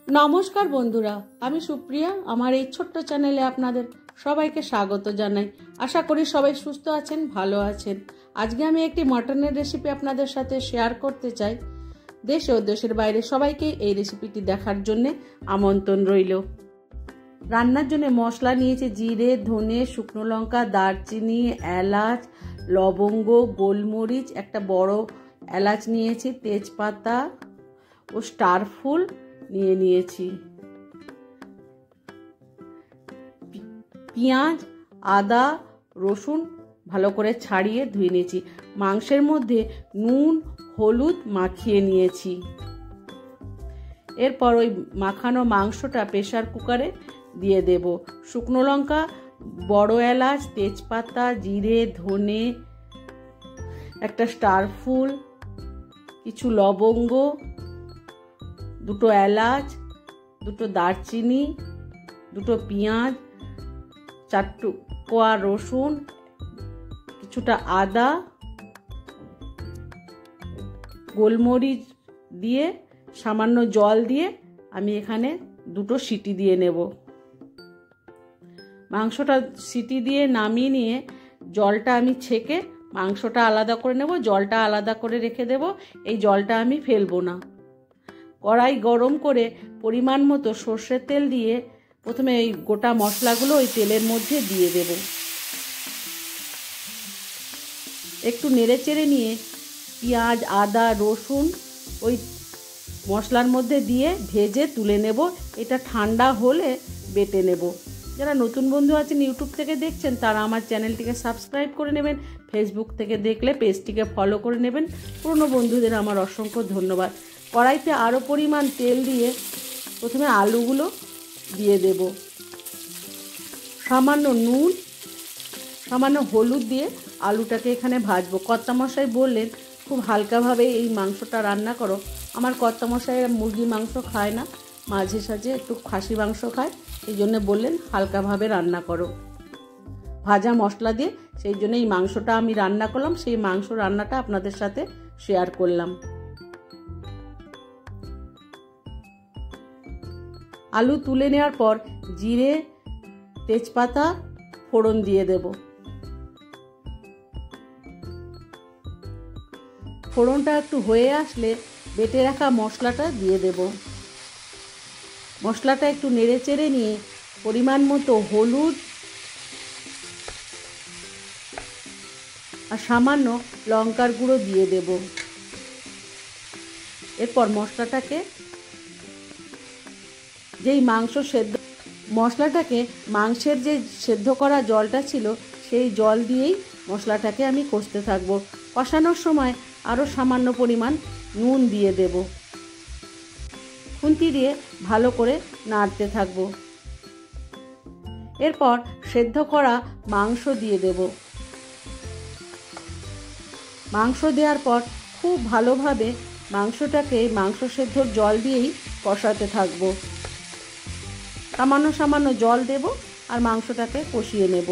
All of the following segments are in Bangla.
নমস্কার বন্ধুরা, আমি সুপ্রিয়া। আমার এই ছোট্ট চ্যানেলে আপনাদের সবাইকে স্বাগত জানাই। আশা করি সবাই সুস্থ আছেন, ভালো আছেন। আজকে আমি একটি মাটনের রেসিপি আপনাদের সাথে শেয়ার করতে চাই। দেশ ও দেশের বাইরে সবাইকে এই রেসিপিটি দেখার জন্য আমন্ত্রণ রইল। রান্নার জন্য মশলা নিয়েছি জিরে, ধনে, শুকনো লঙ্কা, দারচিনি, এলাচ, লবঙ্গ, গোলমরিচ, একটা বড় এলাচ নিয়েছি, তেজপাতা ও স্টার ফুল নিয়েছি। পেঁয়াজ, আদা, রসুন ভালো করে ছাড়িয়ে ধুয়ে নিয়েছি। মাংসের মধ্যে নুন, হলুদ মাখিয়ে নিয়েছি। এরপর ওই মাখানো মাংসটা প্রেসার কুকারে দিয়ে দেব। শুকনো লঙ্কা, বড় এলাচ, তেজপাতা, জিরে, ধনে, একটা স্টার ফুল, কিছু লবঙ্গ, দুটো এলাচ, দুটো দারচিনি, দুটো পেঁয়াজ, 4 টুকরা রসুন, কিছুটা আদা, গোলমরিচ দিয়ে সামান্য জল দিয়ে আমি এখানে 2টো সিটি দিয়ে নেব। মাংসটা সিটি দিয়ে নামিয়ে নিয়ে জলটা আমি ছেঁকে মাংসটা আলাদা করে নেব। জলটা আলাদা করে রেখে দেব। এই জলটা আমি ফেলবো না। কড়াই গরম করে পরিমাণ মতো সর্ষের তেল দিয়ে প্রথমে এই গোটা মশলাগুলো ওই তেলের মধ্যে দিয়ে দেব। একটু নেড়েচেড়ে নিয়ে পেঁয়াজ, আদা, রসুন ওই মশলার মধ্যে দিয়ে ভেজে তুলে নেব। এটা ঠান্ডা হলে বেটে নেব। যারা নতুন বন্ধু আছেন ইউটিউব থেকে দেখছেন তারা আমার চ্যানেলটিকে সাবস্ক্রাইব করে নেবেন। ফেসবুক থেকে দেখলে পেজটিকে ফলো করে নেবেন। পুরনো বন্ধুদের আমার অসংখ্য ধন্যবাদ। কড়াইতে আরও পরিমাণ তেল দিয়ে প্রথমে আলুগুলো দিয়ে দেব। সামান্য নুন, সামান্য হলুদ দিয়ে আলুটাকে এখানে ভাজবো। কর্তামশাই বললেন খুব হালকাভাবে এই মাংসটা রান্না করো। আমার কর্তামশাই মুরগি মাংস খায় না, মাঝে সাঝে একটু খাসি মাংস খায়, এই জন্য বললেন হালকাভাবে রান্না করো ভাজা মশলা দিয়ে। সেই জন্য এই মাংসটা আমি রান্না করলাম। সেই মাংস রান্নাটা আপনাদের সাথে শেয়ার করলাম। আলু তুলে নেওয়ার পর জিরে, তেজপাতা ফোড়ন দিয়ে দেব। ফোড়নটা একটু হয়ে আসলে বেটে রাখা মশলাটা দিয়ে দেব। মশলাটা একটু নেড়েচেড়ে নিয়ে পরিমাণ মতো হলুদ আর সামান্য লঙ্কার গুঁড়ো দিয়ে দেব। এরপর মশলাটাকে যেই মাংস সেদ্ধ মশলাটাকে মাংসের যে সেদ্ধ করা জলটা ছিল সেই জল দিয়েই মশলাটাকে আমি কষতে থাকবো। কষানোর সময় আরও সামান্য পরিমাণ নুন দিয়ে দেব। খুন্তি দিয়ে ভালো করে নাড়তে থাকবো। এরপর সেদ্ধ করা মাংস দিয়ে দেব। মাংস দেওয়ার পর খুব ভালোভাবে মাংসটাকে মাংস সেদ্ধর জল দিয়েই কষাতে থাকবো। সামান্য সামান্য জল দেব আর মাংসটাকে কষিয়ে নেব।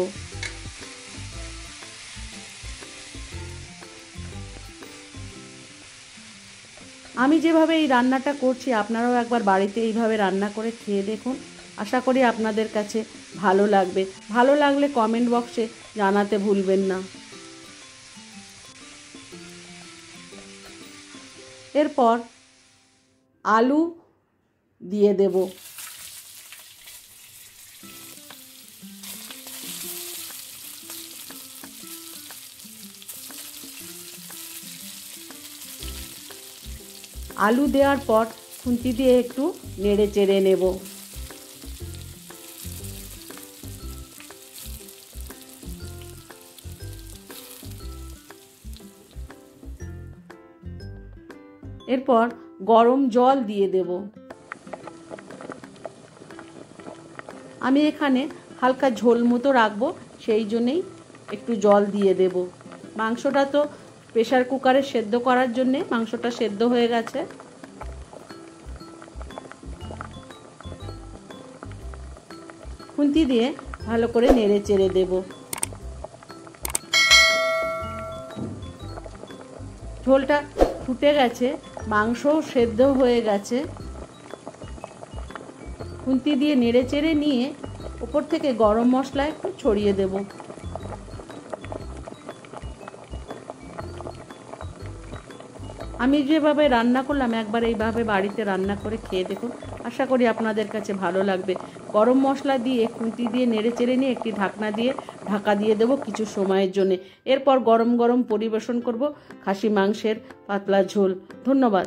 আমি যেভাবে এই রান্নাটা করছি আপনারাও একবার বাড়িতে এইভাবে রান্না করে খেয়ে দেখুন। আশা করি আপনাদের কাছে ভালো লাগবে। ভালো লাগলে কমেন্ট বক্সে জানাতে ভুলবেন না। এরপর আলু দিয়ে দেব। আলু দেওয়ার পর খুন্তি দিয়ে একটু নেড়ে চেড়ে নেব। এরপর গরম জল দিয়ে দেব। আমি এখানে হালকা ঝোল মতো রাখবো, সেই জন্যেই একটু জল দিয়ে দেব। মাংসটা তো প্রেসার কুকারে সেদ্ধ করার জন্যে মাংসটা সেদ্ধ হয়ে গেছে। খুন্তি দিয়ে ভালো করে নেড়ে চেড়ে দেব। ঝোলটা ফুটে গেছে, মাংসও সেদ্ধ হয়ে গেছে। খুন্তি দিয়ে নেড়ে চেড়ে নিয়ে ওপর থেকে গরম মশলা একটু ছড়িয়ে দেব। আমি যেভাবে রান্না করলাম একবার এইভাবে বাড়িতে রান্না করে খেয়ে দেখুন, আশা করি আপনাদের কাছে ভালো লাগবে। গরম মশলা দিয়ে খুন্তি দিয়ে নেড়ে চেড়ে নিয়ে একটি ঢাকনা দিয়ে ঢাকা দিয়ে দেবো কিছু সময়ের জন্য। এরপর গরম গরম পরিবেশন করব খাসি মাংসের পাতলা ঝোল। ধন্যবাদ।